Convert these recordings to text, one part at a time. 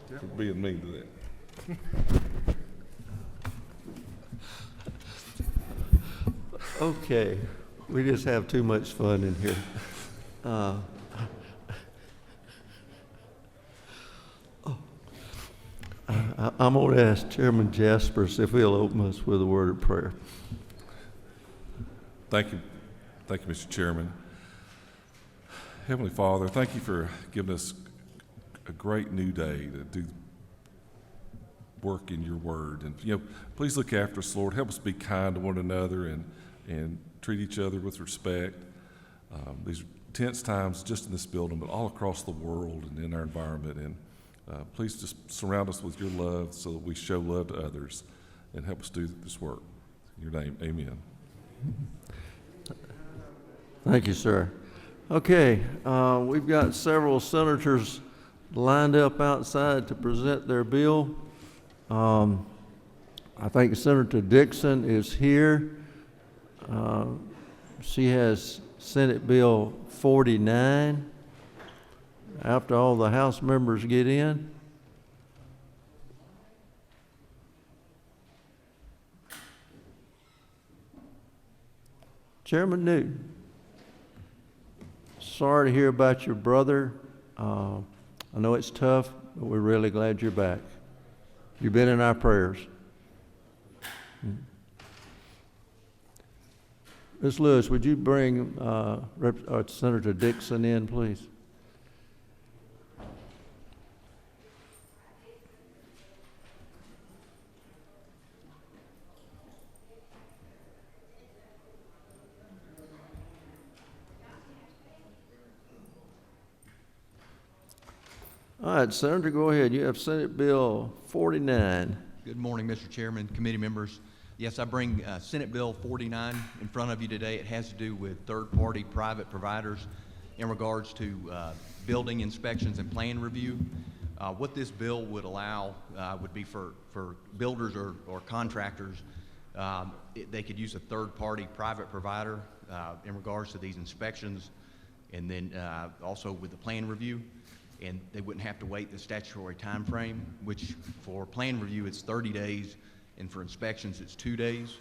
for being mean to that. Okay, we just have too much fun in here. I'm going to ask Chairman Jaspers if he'll open us with a word of prayer. Thank you, Mr. Chairman. Heavenly Father, thank you for giving us a great new day to do work in your word. And, please look after us, Lord. Help us be kind to one another and treat each other with respect. These tense times just in this building, but all across the world and in our environment. And please just surround us with your love so that we show love to others and help us do this work. In your name, amen. Thank you, sir. Okay, we've got several senators lined up outside to present their bill. I think Senator Dixon is here. She has Senate Bill 49. After all the House members get in. Chairman Newton, sorry to hear about your brother. I know it's tough, but we're really glad you're back. You've been in our prayers. Ms. Lewis, would you bring Senator Dixon in, please? All right, Senator, go ahead. You have Senate Bill 49. Good morning, Mr. Chairman, committee members. Yes, I bring Senate Bill 49 in front of you today. It has to do with third-party private providers in regards to building inspections and plan review. What this bill would allow would be for builders or contractors, they could use a third-party private provider in regards to these inspections, and then also with the plan review. And they wouldn't have to wait the statutory time frame, which for plan review it's 30 days, and for inspections it's 2 days.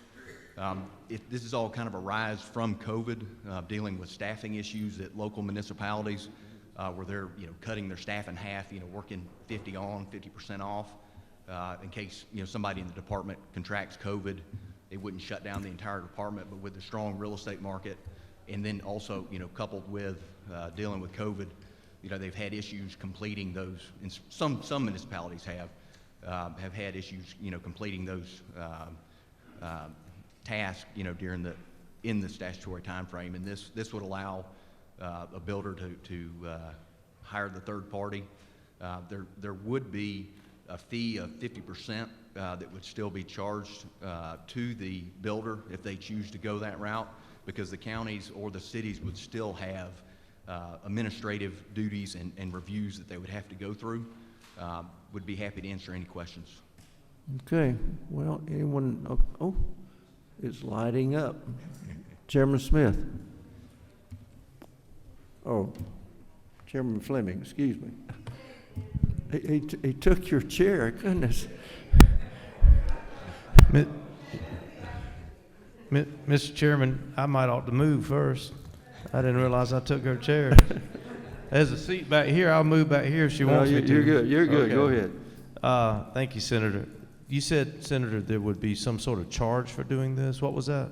This is all kind of a rise from COVID, dealing with staffing issues at local municipalities, where they're cutting their staff in half, working 50 on, 50% off, in case somebody in the department contracts COVID. They wouldn't shut down the entire department, but with the strong real estate market, and then also coupled with dealing with COVID. They've had issues completing those, and some municipalities have had issues, completing those tasks, in the statutory time frame. And this would allow a builder to hire the third party. There would be a fee of 50% that would still be charged to the builder if they choose to go that route, because the counties or the cities would still have administrative duties and reviews that they would have to go through. Would be happy to answer any questions. Okay, well, anyone, oh, it's lighting up. Chairman Smith. Oh, Chairman Fleming, excuse me. He took your chair, goodness. Mr. Chairman, I might ought to move first. I didn't realize I took her chair. There's a seat back here. I'll move back here if she wants me to. You're good. You're good. Okay. Go ahead. Thank you, Senator. You said, Senator, there would be some sort of charge for doing this. What was that?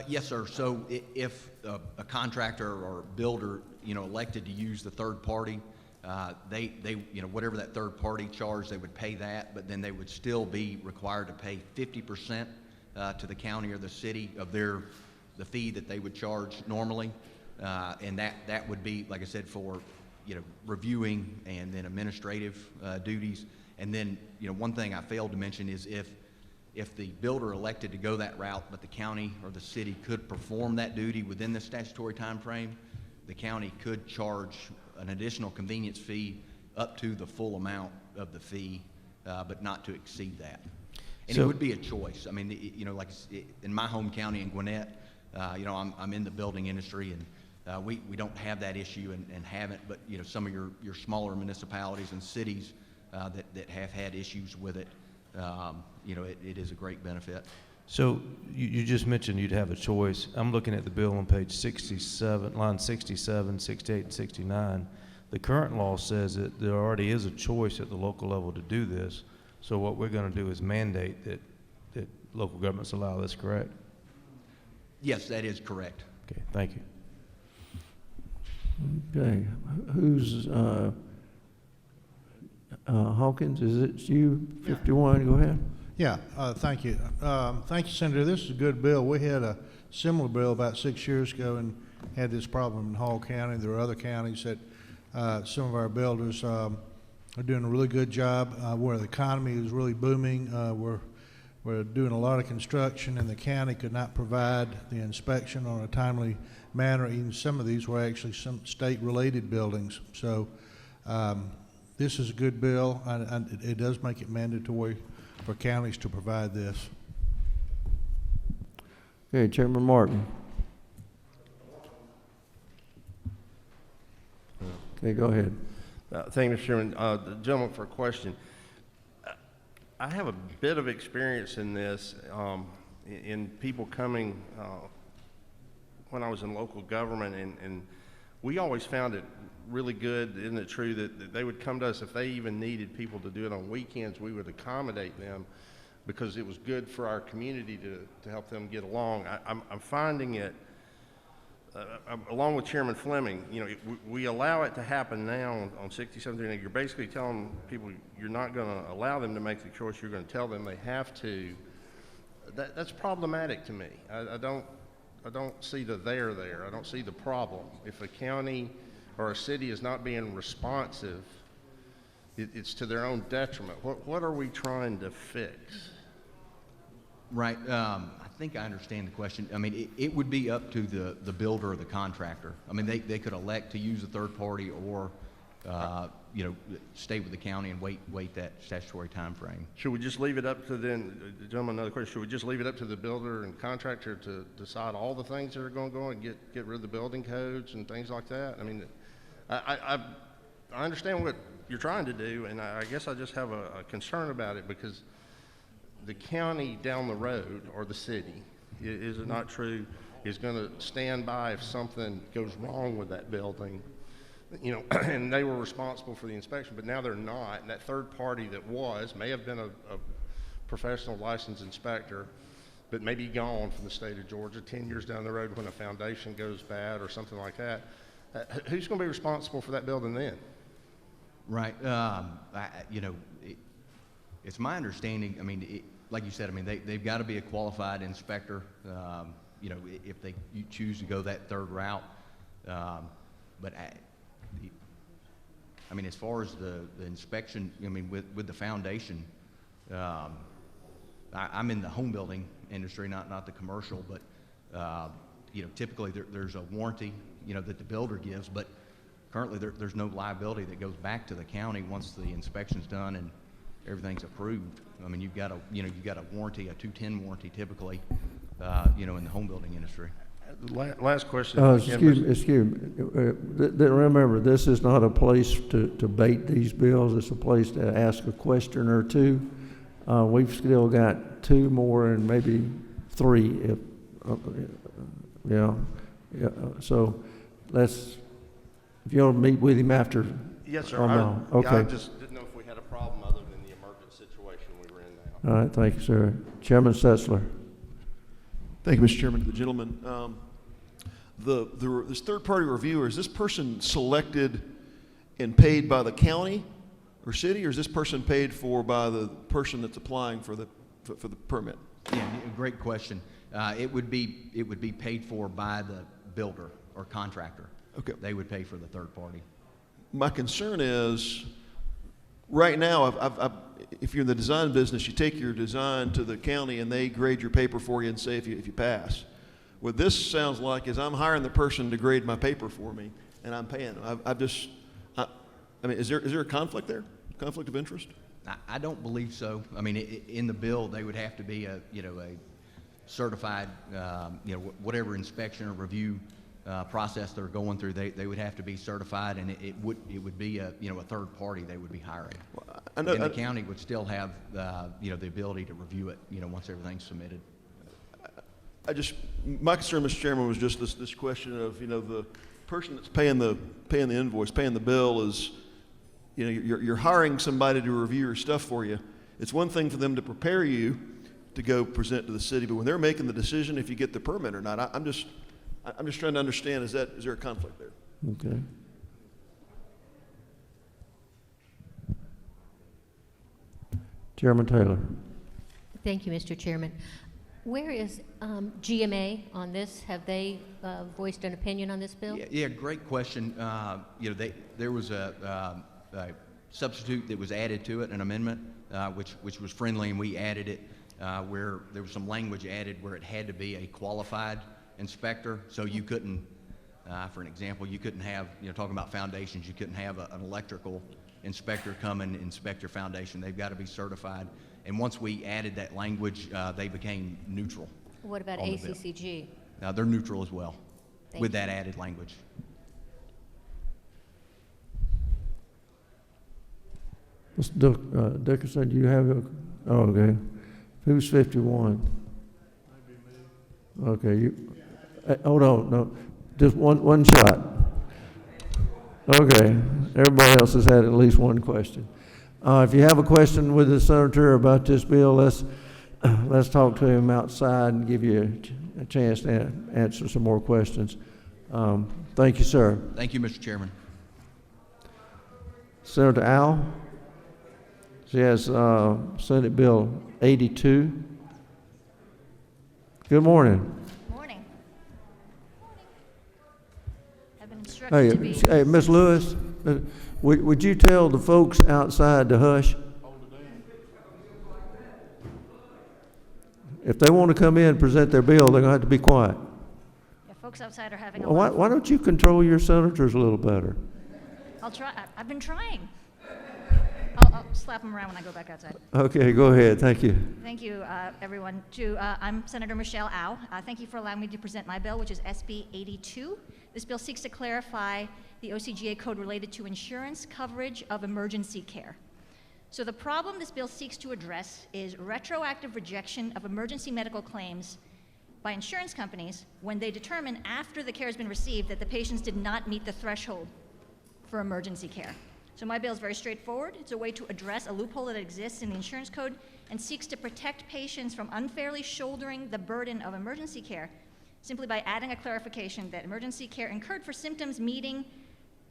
Yes, sir. So if a contractor or builder, elected to use the third party, they whatever that third party charge, they would pay that, but then they would still be required to pay 50% to the county or the city of the fee that they would charge normally, and that would be, like I said, for reviewing and then administrative duties. And then one thing I failed to mention is if the builder elected to go that route, but the county or the city could perform that duty within the statutory time frame, the county could charge an additional convenience fee up to the full amount of the fee, but not to exceed that. And it would be a choice. I mean, like in my home county in Gwinnett, I'm in the building industry, and we don't have that issue and haven't, but some of your smaller municipalities and cities that have had issues with it. You know, it is a great benefit. So you just mentioned you'd have a choice. I'm looking at the bill on page 67, line 67, 68, and 69. The current law says that there already is a choice at the local level to do this. So what we're going to do is mandate that local governments allow this, correct? Yes, that is correct. Okay, thank you. Okay, who's, Hawkins, is it you, 51, go ahead. Yeah, thank you. Thank you, Senator. This is a good bill. We had a similar bill about 6 years ago and had this problem in Hall County. There are other counties that some of our builders are doing a really good job where the economy is really booming. We're doing a lot of construction, and the county could not provide the inspection on a timely manner. Even some of these were actually some state-related buildings. So this is a good bill, and it does make it mandatory for counties to provide this. Okay, Chairman Martin. Okay, go ahead. Thank you, Mr. Chairman. The gentleman for a question. I have a bit of experience in this, in people coming when I was in local government, and we always found it really good, isn't it true, that they would come to us if they even needed people to do it on weekends. We would accommodate them because it was good for our community to help them get along. I'm finding it, along with Chairman Fleming, you know, we allow it to happen now on 6739. You're basically telling people you're not going to allow them to make the choice. You're going to tell them they have to. That's problematic to me. I don't see the there. I don't see the problem. If a county or a city is not being responsive, it's to their own detriment. What are we trying to fix? Right. I think I understand the question. I mean, it would be up to the builder or the contractor. I mean, they could elect to use a third party or, you know, stay with the county and wait that statutory time frame. Should we just leave it up to then, gentlemen, another question, should we just leave it up to the builder and contractor to decide all the things that are going to go and get rid of the building codes and things like that? I mean, I understand what you're trying to do, and I guess I just have a concern about it because the county down the road, or the city, is it not true, is going to stand by if something goes wrong with that building, you know, and they were responsible for the inspection, but now they're not, and that third party that may have been a professional licensed inspector, but maybe gone from the state of Georgia 10 years down the road when a foundation goes bad or something like that. Who's going to be responsible for that building then? Right. You know, it's my understanding, I mean, like you said, I mean, they've got to be a qualified inspector, you know, if you choose to go that third route. But I mean, as far as the inspection, I mean, with the foundation, I'm in the home building industry, not the commercial, but, you know, typically there's a warranty, you know, that the builder gives, but currently there's no liability that goes back to the county once the inspection's done and everything's approved. I mean, you've got a warranty, a 210 warranty typically, you know, in the home building industry. Last question. Excuse me. Remember, this is not a place to bait these bills. It's a place to ask a question or two. We've still got two more and maybe three. If yeah. So if you want to meet with him after. Yes, sir. Okay. I just didn't know if we had a problem other than the emergent situation we were in now. All right. Thank you, sir. Chairman Setzler. Thank you, Mr. Chairman. The gentleman, this third-party reviewer, is this person selected and paid by the county or city, or is this person paid for by the person that's applying for the permit? Yeah, great question. It would be paid for by the builder or contractor. Okay. They would pay for the third party. My concern is, right now, if you're in the design business, you take your design to the county and they grade your paper for you and say if you pass. What this sounds like is I'm hiring the person to grade my paper for me and I'm paying them. I mean, is there a conflict there? Conflict of interest? I don't believe so. I mean, in the bill, they would have to be a certified, you know, whatever inspection or review process they're going through. They would have to be certified, and it would be a third party they would be hiring. I know, And the county would still have the ability to review it once everything's submitted. my concern, Mr. Chairman, was just this question of, the person that's paying the invoice, paying the bill is, you're hiring somebody to review your stuff for you. It's one thing for them to prepare you to go present to the city, but when they're making the decision if you get the permit or not, I'm just trying to understand, is there a conflict there? Okay. Chairman Taylor. Thank you, Mr. Chairman. Where is GMA on this? Have they voiced an opinion on this bill? Yeah, great question. There was a substitute that was added to it, an amendment, which was friendly, and we added it where there was some language added where it had to be a qualified inspector. So you couldn't, for an example, you couldn't have, talking about foundations, you couldn't have an electrical inspector come and inspect your foundation. They've got to be certified. And once we added that language, they became neutral. What about on the bill. ACCG? They're neutral as well Thank with you. that added language. Mr. Dickerson, do you have okay. Who's 51? Okay, hold on, no, just one shot. Okay, everybody else has had at least one question. If you have a question with the senator about this bill, let's talk to him outside and give you a chance to answer some more questions. Thank you, sir. Thank you, Mr. Chairman. Senator Al, she has Senate Bill 82. Good morning. Morning. I've been instructed to be. Hey, Ms. Lewis, would you tell the folks outside to hush? If they want to come in and present their bill, they're going to have to be quiet. Yeah, folks outside are having a Why, lot of why don't you control your senators a little better? I'll try. I've been trying. I'll slap them around when I go back outside. Okay, go ahead. Thank you. Thank you, everyone. I'm Senator Michelle Au. Thank you for allowing me to present my bill, which is SB 82. This bill seeks to clarify the OCGA code related to insurance coverage of emergency care. So the problem this bill seeks to address is retroactive rejection of emergency medical claims by insurance companies when they determine after the care has been received that the patients did not meet the threshold for emergency care. So my bill is very straightforward. It's a way to address a loophole that exists in the insurance code and seeks to protect patients from unfairly shouldering the burden of emergency care simply by adding a clarification that emergency care incurred for symptoms meeting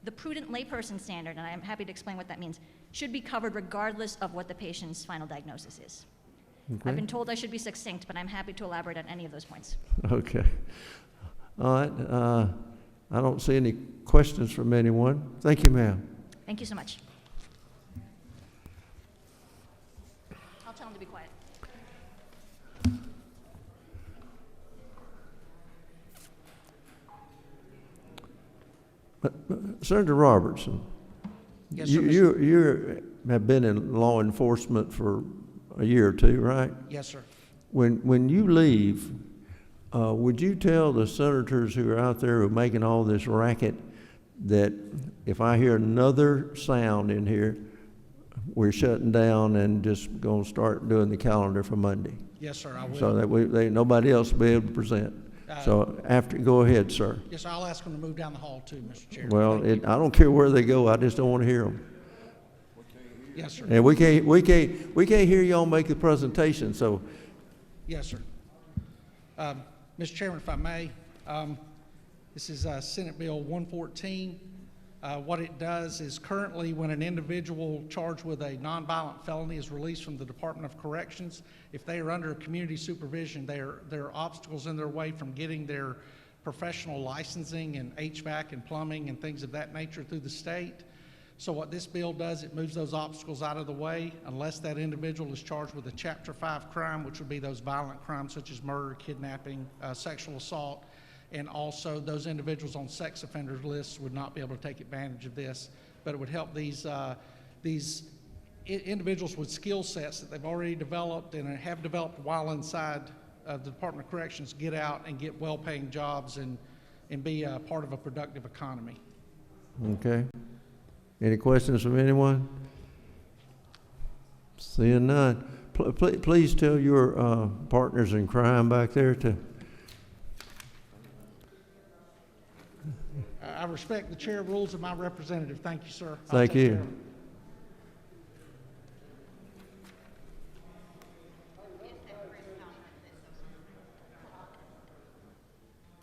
the prudent layperson standard, and I am happy to explain what that means, should be covered regardless of what the patient's final diagnosis is. Okay. I've been told I should be succinct, but I'm happy to elaborate on any of those points. Okay. All right. I don't see any questions from anyone. Thank you, ma'am. Thank you so much. I'll tell them to be quiet. Senator Robertson, Yes, sir, you have been in law enforcement for a year or two, right? Yes, sir. When you leave, would you tell the senators who are out there who are making all this racket that if I hear another sound in here, we're shutting down and just going to start doing the calendar for Monday? Yes, sir, I will. So that nobody else will be able to present. So go ahead, sir. Yes, sir, I'll ask them to move down the hall too, Mr. Chairman. Well, Thank you. I don't care where they go, I just don't want to hear them. Yes, sir. And we can't hear y'all make the presentation, so. Yes, sir. Mr. Chairman, if I may, this is Senate Bill 114. What it does is currently when an individual charged with a nonviolent felony is released from the Department of Corrections, if they are under community supervision, there are obstacles in their way from getting their professional licensing and HVAC and plumbing and things of that nature through the state. So what this bill does, it moves those obstacles out of the way unless that individual is charged with a Chapter 5 crime, which would be those violent crimes such as murder, kidnapping, sexual assault, and also those individuals on sex offenders lists would not be able to take advantage of this. But it would help these individuals with skill sets that they've already developed and have developed while inside the Department of Corrections get out and get well-paying jobs and and be part of a productive economy. Okay. Any questions from anyone? Seeing none. Please tell your partners in crime back there to. I respect the chair rules of my representative. Thank you, sir. I'll Thank take you. care of it.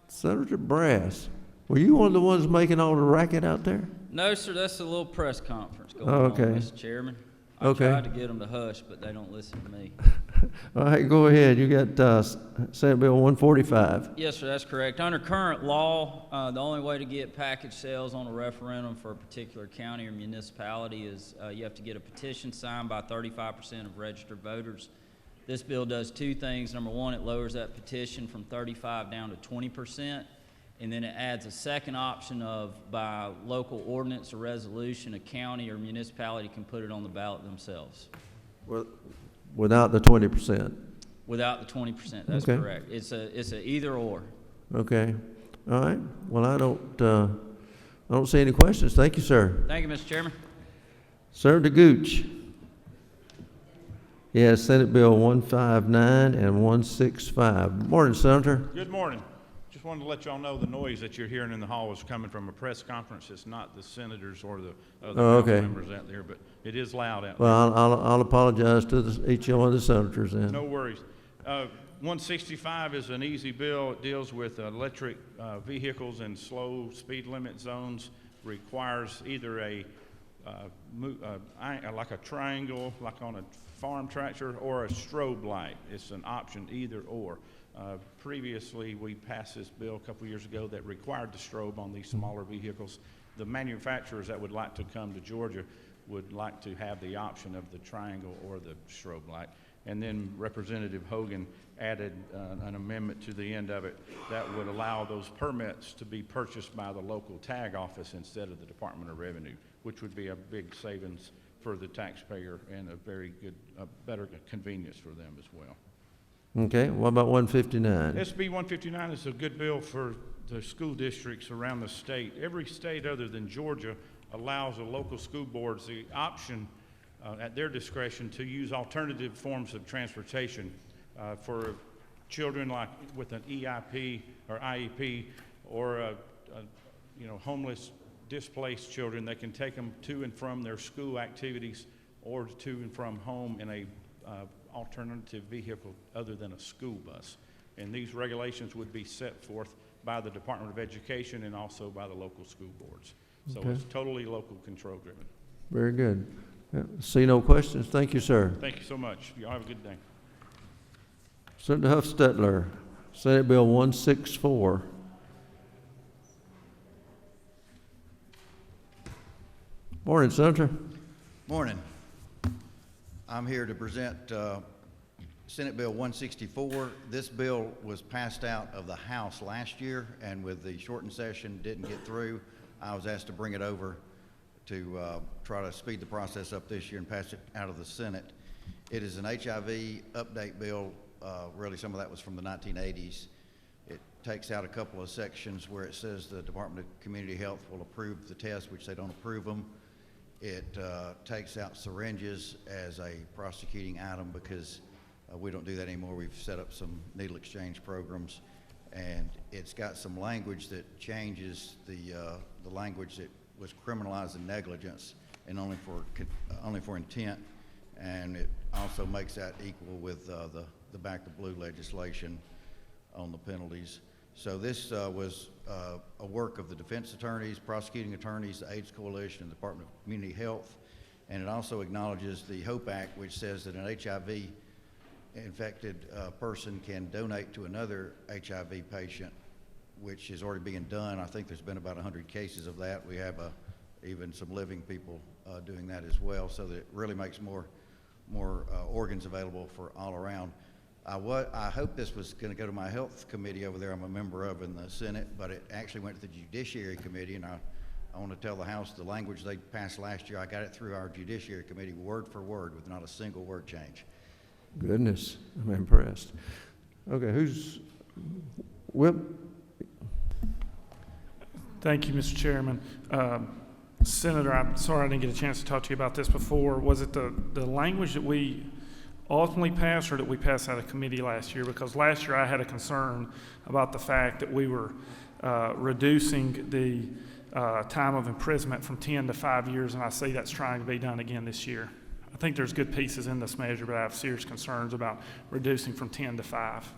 Senator Brass, were you one of the ones making all the racket out there? No, sir, that's a little press conference going Oh, on, okay. Mr. Chairman. I Okay. tried to get them to hush, but they don't listen to me. All right, go ahead. You got Senate Bill 145. Yes, sir, that's correct. Under current law, the only way to get package sales on a referendum for a particular county or municipality is you have to get a petition signed by 35% of registered voters. This bill does two things. Number one, it lowers that petition from 35 down to 20%. And then it adds a second option of by local ordinance or resolution, a county or municipality can put it on the ballot themselves. Without the 20%. Without the 20%, that's Okay. correct. It's a either or. Okay. All right. Well, I don't see any questions. Thank you, sir. Thank you, Mr. Chairman. Senator Gooch. Yes, Senate Bill 159 and 165. Morning, Senator. Good morning. Just wanted to let y'all know the noise that you're hearing in the hall is coming from a press conference. It's not the senators or the other okay. members out there, but it is loud out Well, I'll apologize to each one of the senators then. there. No worries. 165 is an easy bill. It deals with electric vehicles and slow speed limit zones. Requires either like a triangle, like on a farm tractor, or a strobe light. It's an option, either or. Previously, we passed this bill a couple years ago that required the strobe on these smaller vehicles. The manufacturers that would like to come to Georgia would like to have the option of the triangle or the strobe light. And then Representative Hogan added an amendment to the end of it that would allow those permits to be purchased by the local tag office instead of the Department of Revenue, which would be a big savings for the taxpayer and a very good, better convenience for them as well. Okay, what about 159? SB 159 is a good bill for the school districts around the state. Every state other than Georgia allows the local school boards the option at their discretion to use alternative forms of transportation for children like with an EIP or IEP or homeless, displaced children. They can take them to and from their school activities or to and from home in a alternative vehicle other than a school bus. And these regulations would be set forth by the Department of Education and also by the local school boards. So Okay. it's totally local control driven. Very good. See no questions. Thank you, sir. Thank you so much. Y'all have a good day. Senator Huffstetler, Senate Bill 164. Morning, Senator. Morning. I'm here to present Senate Bill 164. This bill was passed out of the House last year, and with the shortened session didn't get through. I was asked to bring it over to try to speed the process up this year and pass it out of the Senate. It is an HIV update bill. Really, some of that was from the 1980s. It takes out a couple of sections where it says the Department of Community Health will approve the test, which they don't approve them. It takes out syringes as a prosecuting item because we don't do that anymore. We've set up some needle exchange programs, and it's got some language that changes the language that was criminalizing negligence and only for intent, and it also makes that equal with the Back to Blue legislation on the penalties. So this was a work of the defense attorneys, prosecuting attorneys, the AIDS Coalition, and the Department of Community Health. And it also acknowledges the HOPE Act, which says that an HIV-infected person can donate to another HIV patient, which is already being done. I think there's been about 100 cases of that. We have even some living people doing that as well, so that it really makes more organs available for all around. I hope this was going to go to my health committee over there I'm a member of in the Senate, but it actually went to the Judiciary Committee, and I want to tell the House the language they passed last year, I got it through our Judiciary Committee word for word with not a single word change. Goodness, I'm impressed. Okay, who's Whip? Thank you, Mr. Chairman. Senator, I'm sorry I didn't get a chance to talk to you about this before. Was it the language that we ultimately passed, or that we passed out of committee last year? Because last year I had a concern about the fact that we were reducing the time of imprisonment from 10 to 5 years, and I see that's trying to be done again this year. I think there's good pieces in this measure, but I have serious concerns about reducing from 10 to 5.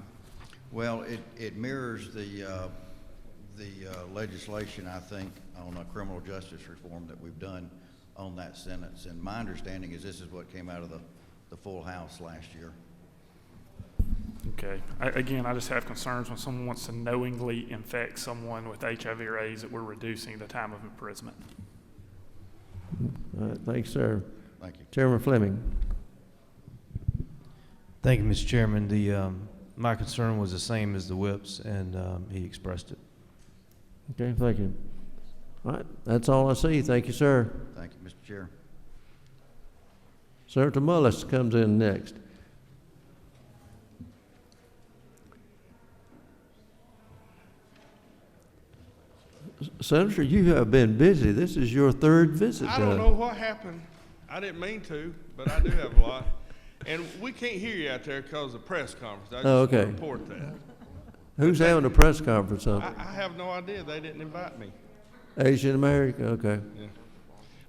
Well, it mirrors the legislation, I think, on a criminal justice reform that we've done on that sentence. And my understanding is this is what came out of the full House last year. Okay. Again, I just have concerns when someone wants to knowingly infect someone with HIV or AIDS that we're reducing the time of imprisonment. All right, thanks, sir. Thank you. Chairman Fleming. Thank you, Mr. Chairman. My concern was the same as the whips, and he expressed it. Okay, thank you. All right, that's all I see. Thank you, sir. Thank you, Mr. Chair. Senator Mullis comes in next. Senator, you have been busy. This is your third visit. I don't know what happened. I didn't mean to, but I do have a lot. And we can't hear you out there because of the press conference. I just want to report that. Who's having a press conference on it? I have no idea. They didn't invite me. Asian American? Okay. Yeah.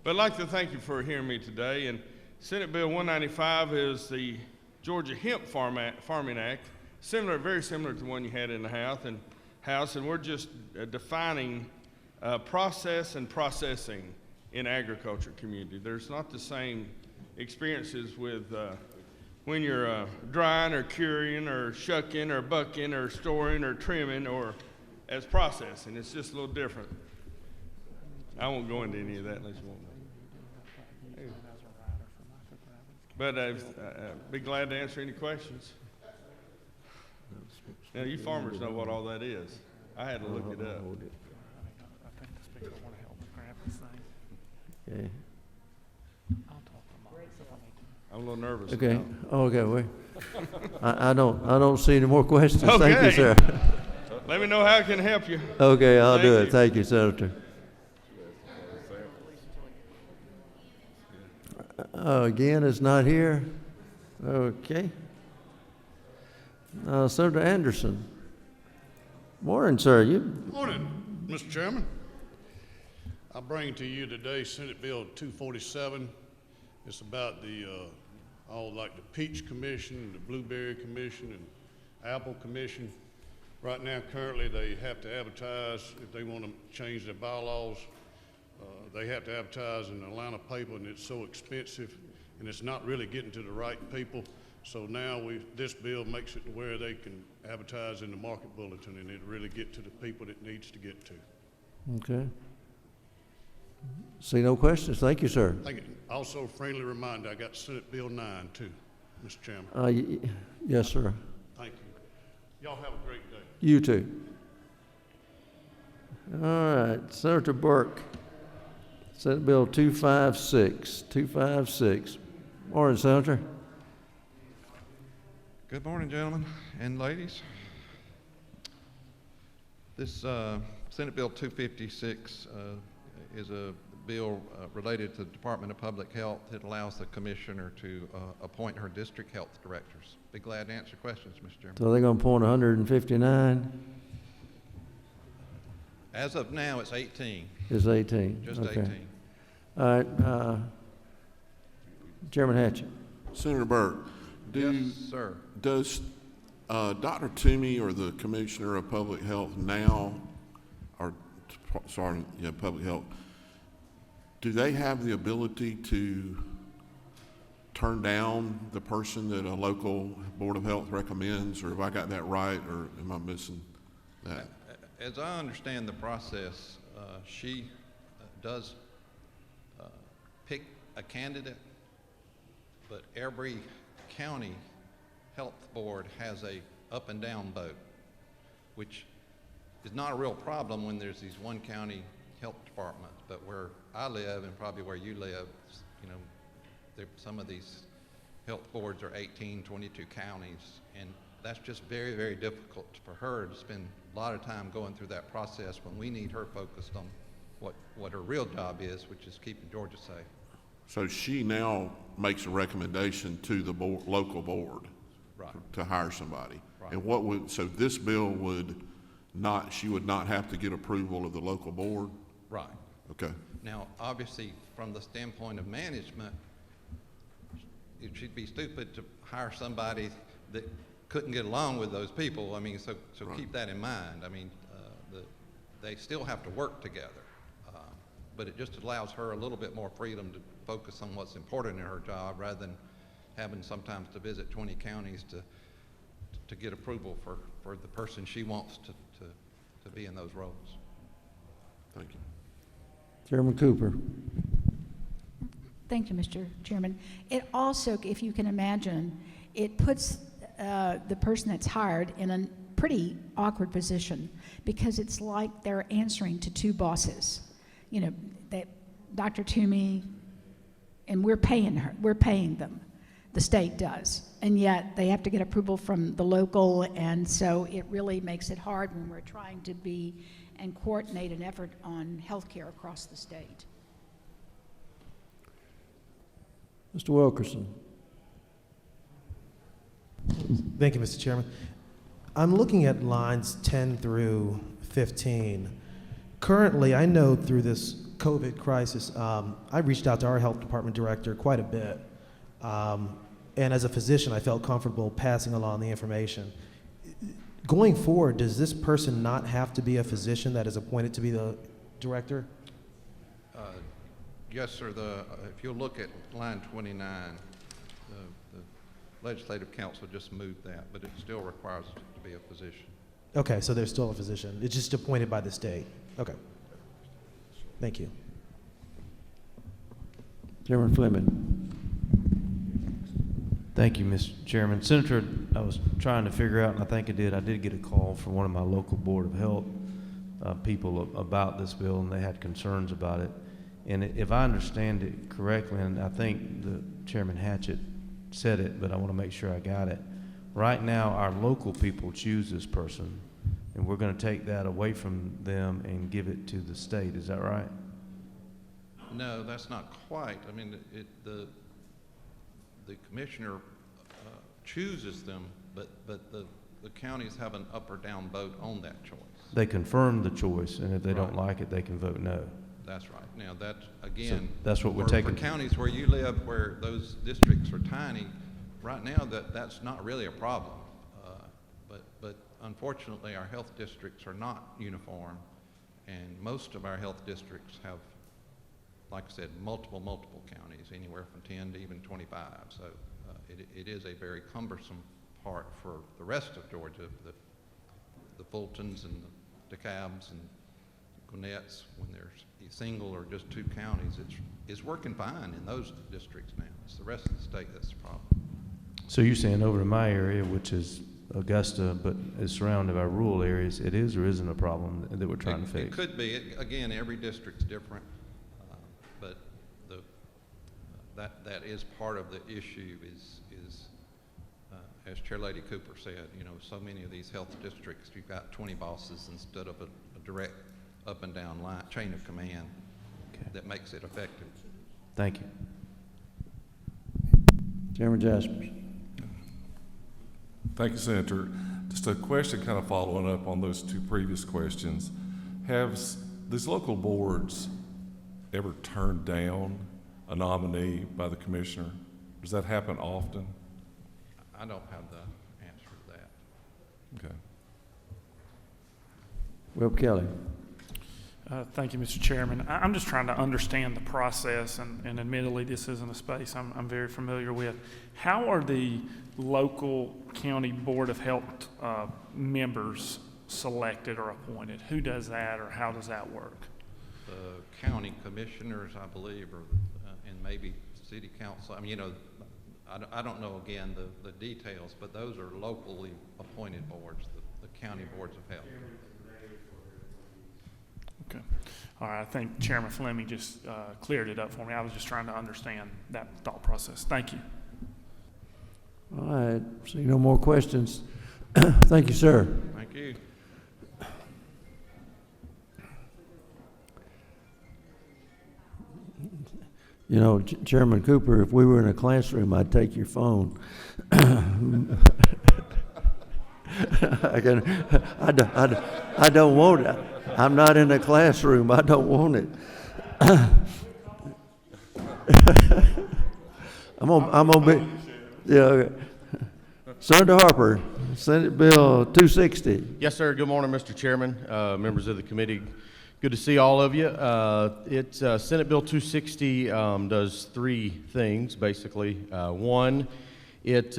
But I'd like to thank you for hearing me today. And Senate Bill 195 is the Georgia Hemp Farming Act, very similar to the one you had in the House. And we're just defining process and processing in agriculture community. There's not the same experiences with when you're drying or curing or shucking or bucking or storing or trimming or as processing. It's just a little different. I won't go into any of that unless you want me. But I'd be glad to answer any questions. Now, you farmers know what all that is. I had to look it up. Okay. I'm a little nervous. Okay. Now. Okay. Wait. I don't see any more questions. Okay. Thank you, sir. Let me know how I can help you. Okay, I'll do it. Thank you, Senator. Again, is not here. Okay. Senator Anderson. Morning, sir. Morning, Mr. Chairman. I bring to you today Senate Bill 247. It's about the like the Peach Commission, the Blueberry Commission, and Apple Commission. Right now, currently, they have to advertise if they want to change their bylaws. They have to advertise in the Atlanta paper, and it's so expensive, and it's not really getting to the right people. So now this bill makes it to where they can advertise in the market bulletin, and it really get to the people it needs to get to. Okay. See no questions. Thank you, sir. Thank you. Also, friendly reminder, I got Senate Bill 9 too, Mr. Chairman. Yes, sir. Thank you. Y'all have a great day. You too. All right, Senator Burke. Senate Bill 256. 256. Morning, Senator. Good morning, gentlemen and ladies. This Senate Bill 256 is a bill related to the Department of Public Health. It allows the commissioner to appoint her district health directors. Be glad to answer questions, Mr. Chairman. So they're going to appoint 159? As of now, it's 18. It's 18. Just okay. 18. All right. Chairman Hatchett. Senator Burke, Yes, sir. does Dr. Toomey or the Commissioner of Public Health now, or sorry, yeah, Public Health, do they have the ability to turn down the person that a local Board of Health recommends, or have I got that right, or am I missing that? As I understand the process, she does pick a candidate, but every county health board has a up and down vote, which is not a real problem when there's these one county health departments. But where I live and probably where you live, you know, some of these health boards are 18, 22 counties, and that's just very, very difficult for her to spend a lot of time going through that process when we need her focused on what her real job is, which is keeping Georgia safe. So she now makes a recommendation to the board, local board, Right. to hire somebody. Right. And so this bill she would not have to get approval of the local board? Right. Okay. Now, obviously, from the standpoint of management, she'd be stupid to hire somebody that couldn't get along with those people. I mean, so Right. keep that in mind. I mean, they still have to work together, but it just allows her a little bit more freedom to focus on what's important in her job rather than having sometimes to visit 20 counties to get approval for the person she wants to be in those roles. Thank you. Chairman Cooper. Thank you, Mr. Chairman. It also, if you can imagine, it puts the person that's hired in a pretty awkward position because it's like they're answering to two bosses. You know, that Dr. Toomey, and we're paying them. The state does. And yet they have to get approval from the local, and so it really makes it hard when we're trying to be and coordinate an effort on health care across the state. Mr. Wilkerson. Thank you, Mr. Chairman. I'm looking at lines 10 through 15. Currently, I know through this COVID crisis, I reached out to our health department director quite a bit. And as a physician, I felt comfortable passing along the information. Going forward, does this person not have to be a physician that is appointed to be the director? Yes, sir. If you'll look at line 29, the Legislative Council just moved that, but it still requires it to be a physician. Okay, so they're still a physician. It's just appointed by the state. Okay. Thank you. Chairman Fleming. Thank you, Mr. Chairman. Senator, I was trying to figure out, and I think I did get a call from one of my local Board of Health people about this bill, and they had concerns about it. And if I understand it correctly, and I think the Chairman Hatchett said it, but I want to make sure I got it. Right now, our local people choose this person, and we're going to take that away from them and give it to the state. Is that right? No, that's not quite. I mean, the commissioner chooses them, but the counties have an up or down vote on that choice. They confirm the choice, and if they don't Right. like it, they can vote no. That's right. Now, that, again, So that's what we're for taking. counties where you live, where those districts are tiny, right now, that's not really a problem. But unfortunately, our health districts are not uniform, and most of our health districts have, like I said, multiple counties, anywhere from 10 to even 25. So it is a very cumbersome part for the rest of Georgia, the Fultons and the DeKalbs and Gwinnett's, when there's a single or just two counties, it's working fine in those districts now. It's the rest of the state that's the problem. So you're saying over in my area, which is Augusta, but is surrounded by rural areas, it is or isn't a problem that we're trying to fix? It could be. Again, every district's different, but that is part of the issue is as Chair Lady Cooper said, you know, so many of these health districts, you've got 20 bosses instead of a direct up and down line, chain of command that makes it effective. Thank you. Chairman Jaspers. Thank you, Senator. Just a question kind of following up on those two previous questions. Have these local boards ever turned down a nominee by the commissioner? Does that happen often? I don't have the answer to that. Okay. Will Kelly. Thank you, Mr. Chairman. I'm just trying to understand the process, and admittedly, this isn't a space I'm very familiar with. How are the local county Board of Health members selected or appointed? Who does that, or how does that work? The county commissioners, I believe, or and maybe city council. I mean, you know, I don't know again the details, but those are locally appointed boards, the county boards of health. Okay. All right. I think Chairman Fleming just cleared it up for me. I was just trying to understand that thought process. Thank you. All right. See no more questions. Thank you, sir. Thank you. You know, Chairman Cooper, if we were in a classroom, I'd take your phone. I don't want it. I'm not in a classroom. I don't want it. I'm gonna be, yeah. Okay. Senator Harper, Senate Bill 260. Yes, sir. Good morning, Mr. Chairman, members of the committee. Good to see all of you. It's Senate Bill 260 does three things, basically. One, it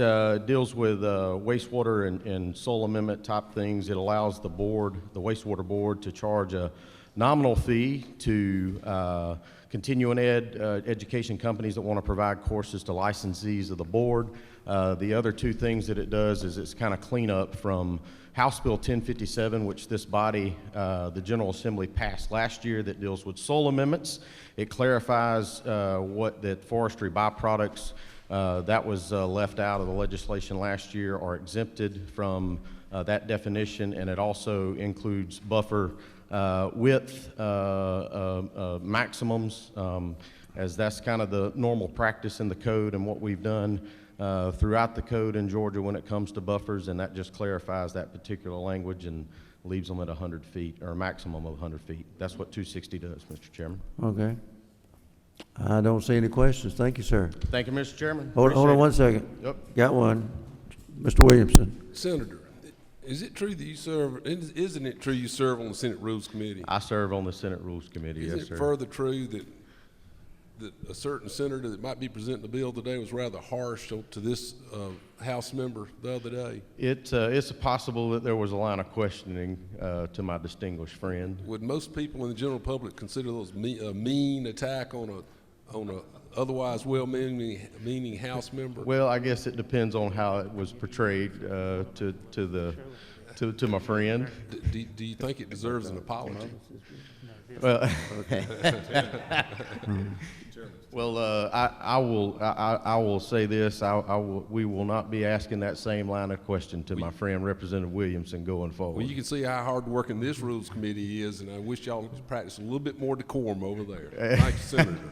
deals with wastewater and soil amendment type things. It allows the board, the wastewater board, to charge a nominal fee to continuing education companies that want to provide courses to licensees of the board. The other two things that it does is it's kind of cleanup from House Bill 1057, which this body, the General Assembly, passed last year, that deals with soil amendments. It clarifies that forestry byproducts that was left out of the legislation last year are exempted from that definition, and it also includes buffer width maximums, as that's kind of the normal practice in the code and what we've done throughout the code in Georgia when it comes to buffers, and that just clarifies that particular language and leaves them at 100 feet, or a maximum of 100 feet. That's what 260 does, Mr. Chairman. Okay. I don't see any questions. Thank you, sir. Thank you, Mr. Chairman. Hold on Appreciate one it. second. Yep. Got one. Mr. Williamson. Senator, is it true that you serve, isn't it true you serve on the Senate Rules Committee? I serve on the Senate Rules Committee, yes, sir. Is it further true that a certain senator that might be presenting the bill today was rather harsh to this House member the other day? It's possible that there was a line of questioning to my distinguished friend. Would most people in the general public consider those a mean attack on a otherwise well-meaning House member? Well, I guess it depends on how it was portrayed to my friend. Do you think it deserves an apology? Well, well, I will say this: we will not be asking that same line of question to my friend Representative Williamson going forward. Well, you can see how hard working this Rules Committee is, and I wish y'all could practice a little bit more decorum over there. Thank you, Senator.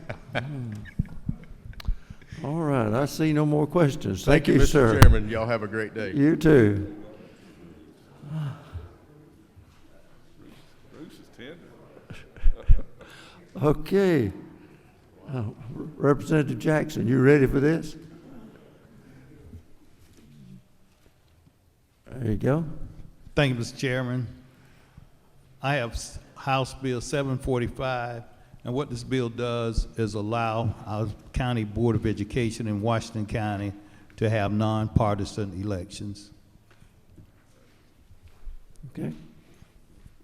All right, I see no more questions. Thank you, Mr. sir. Chairman. Y'all have a great day. You too. Bruce is tender. Okay. Representative Jackson, you ready for this? There you go. Thank you, Mr. Chairman. I have House Bill 745, and what this bill does is allow our County Board of Education in Washington County to have nonpartisan elections. Okay.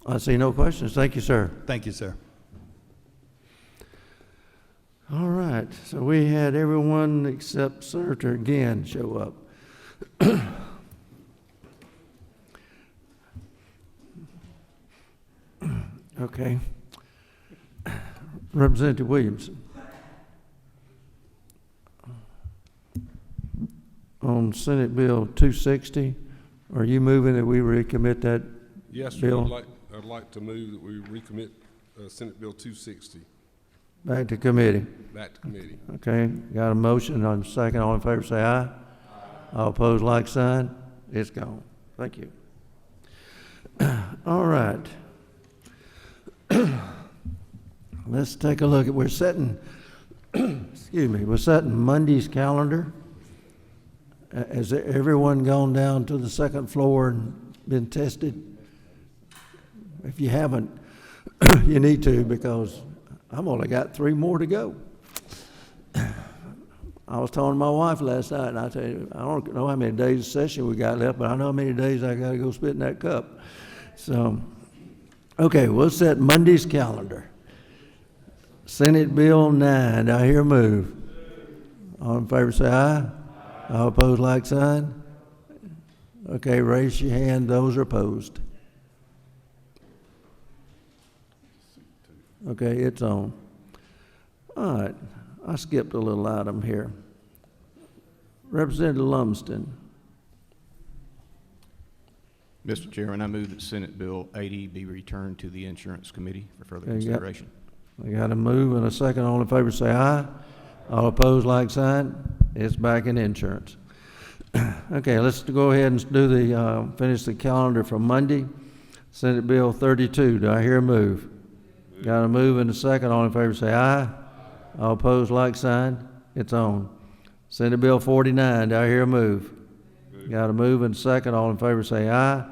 I see no questions. Thank you, sir. Thank you, sir. All right, so we had everyone except Senator Gann show up. Okay. Representative Williamson. On Senate Bill 260, are you moving that we recommit that Yes, sir. bill? I'd like to move that we recommit Senate Bill 260 Back to committee. back to committee. Okay, got a motion on second. All in favor say aye. All opposed, like sign. It's gone. Thank you. All right. Let's take a look at, we're setting, excuse me, we're setting Monday's calendar. Has everyone gone down to the second floor and been tested? If you haven't, you need to, because I've only got 3 more to go. I was telling my wife last night, and I tell you, I don't know how many days of session we got left, but I know how many days I got to go spit in that cup. So, okay, we'll set Monday's calendar. Senate Bill 9, I hear a move. All in favor say aye. All opposed, like sign. Okay, raise your hand, those are opposed. Okay, it's on. All right, I skipped a little item here. Representative Lumsden. Mr. Chairman, I move that Senate Bill 80 be returned to the Insurance Committee for further Okay, consideration. We got a move and a second. All in favor say aye. All opposed, like sign. It's back in insurance. Okay, let's go ahead and do the, finish the calendar for Monday. Senate Bill 32. Do I hear a move? Got a move and a second. All in favor say aye. All opposed, like sign. It's on. Senate Bill 49. Do I hear a move? Got a move and a second. All in favor say aye.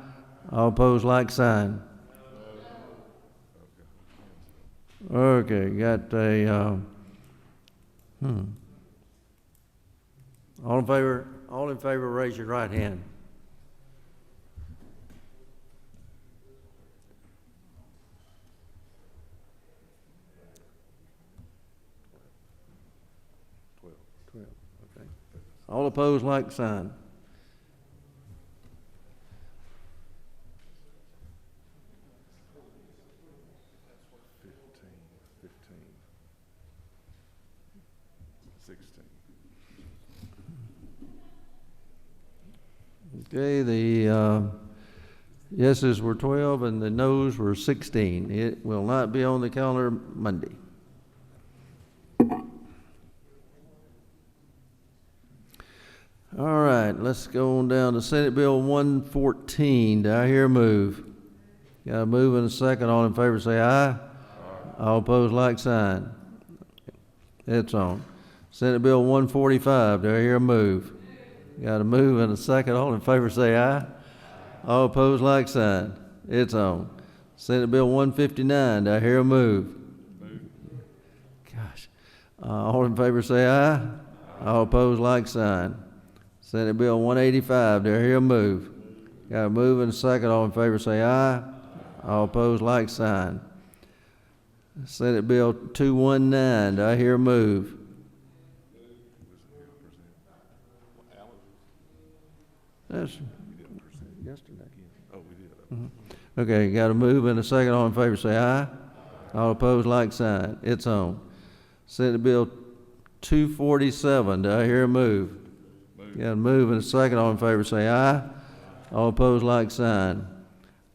All opposed, like sign. Okay, got a, all in favor, raise your right hand. Okay. All opposed, like sign. Okay, the yeses were 12 and the noes were 16. It will not be on the calendar Monday. All right, let's go on down to Senate Bill 114. Do I hear a move? Got a move and a second. All in favor say aye. All opposed, like sign. It's on. Senate Bill 145. Do I hear a move? Got a move and a second. All in favor say aye. All opposed, like sign. It's on. Senate Bill 159. Do I hear a move? Gosh. All in favor say aye. All opposed, like sign. Senate Bill 185. Do I hear a move? Got a move and a second. All in favor say aye. All opposed, like sign. Senate Bill 219. Do I hear a move? That's yesterday. Oh, we did. Okay, got a move and a second. All in favor say aye. All opposed, like sign. It's on. Senate Bill 247. Do I hear a move? Got a move and a second. All in favor say aye. All opposed, like sign.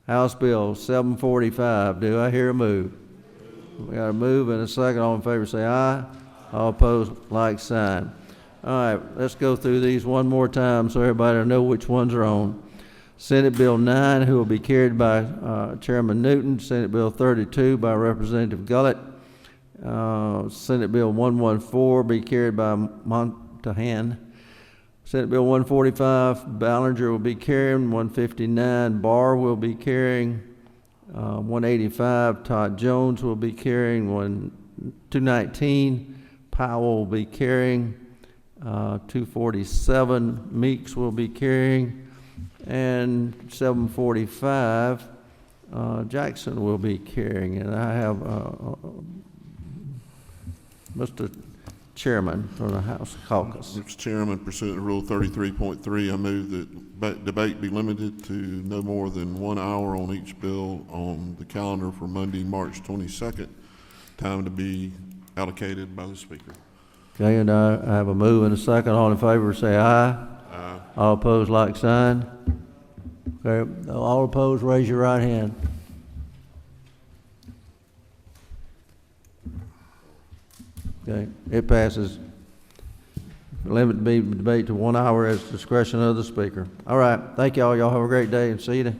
House Bill 745. Do I hear a move? We got a move and a second. All in favor say aye. All opposed, like sign. All right, let's go through these one more time so everybody will know which ones are on. Senate Bill 9, who will be carried by Chairman Newton. Senate Bill 32 by Representative Gullett. Senate Bill 114 be carried by Montahan. Senate Bill 145, Ballinger will be carrying. 159, Barr will be carrying. 185, Todd Jones will be carrying. 219, Powell will be carrying. 247, Meeks will be carrying. And 745, Jackson will be carrying. And I have Mr. Chairman from the House Caucus. Mr. Chairman, pursuant to Rule 33.3, I move that debate be limited to no more than 1 hour on each bill on the calendar for Monday, March 22nd. Time to be allocated by the Speaker. Okay, and I have a move and a second. All in favor say aye. Aye. All opposed, like sign. Okay, all opposed, raise your right hand. Okay, it passes. Limit the debate to 1 hour as discretion of the Speaker. All right, thank y'all. Y'all have a great day and see you